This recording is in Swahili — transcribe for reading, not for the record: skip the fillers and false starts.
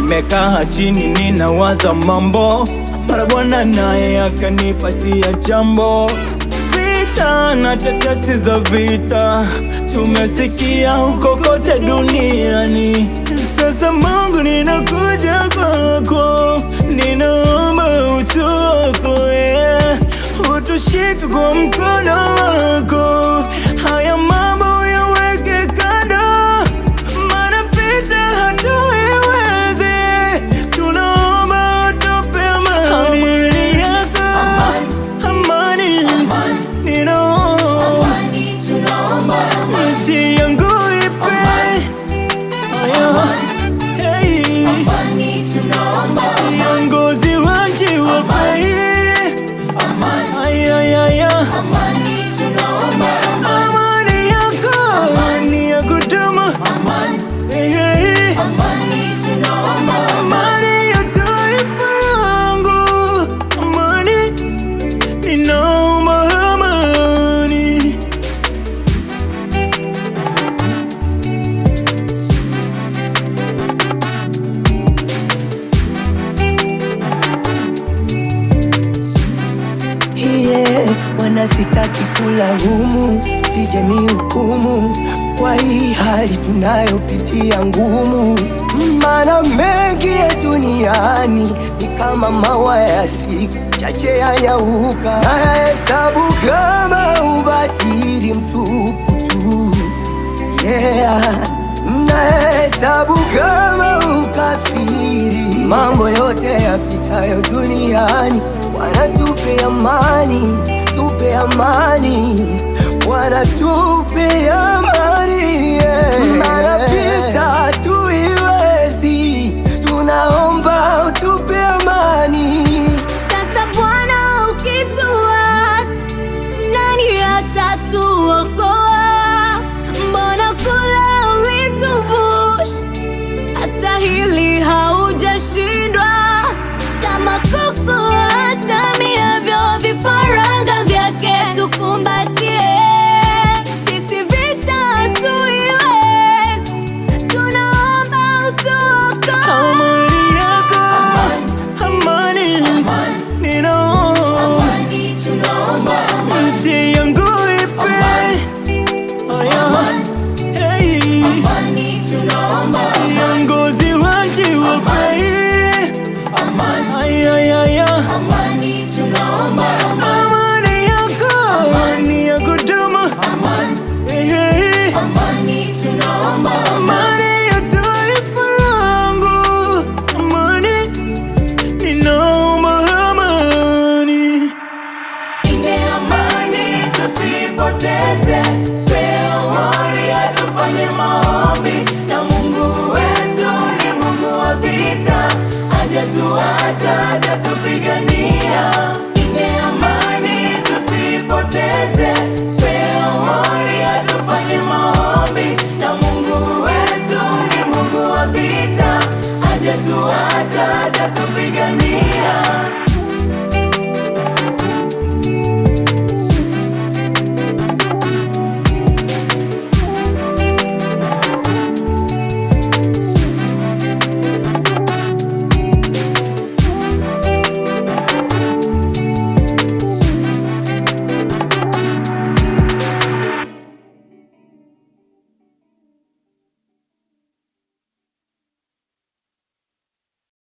Nimekaa chini ninawaza mambo, mara Bwana naye akanipatia jambo. Vita na tetesi za vita tumesikia huko kote duniani. Sasa Mungu ninakuja kwako, ninaomba utuokoe, utushike kwa mkono wako. Haya mambo yaweke kando, maana vita hatuiwezi. Tunaomba utupe amani yako, amani, ninaomba nchi yangu ipe viongozi wa nchi wape amani yako, amani ya kudumu, amani ya taifa langu, amani, ninaomba amani. Wana sitaki kulaumu, sije ni hukumu kwa hii hali tunayopitia ngumu. Maana mengi ya duniani ni kama maua ya siku chache yanyauka, nahesabu kama ubatili mtupu tu. Nahesabu kama ukafiri mambo yote yapitayo duniani. Bwana tupe amani, tupe amani, Bwana tupe amani.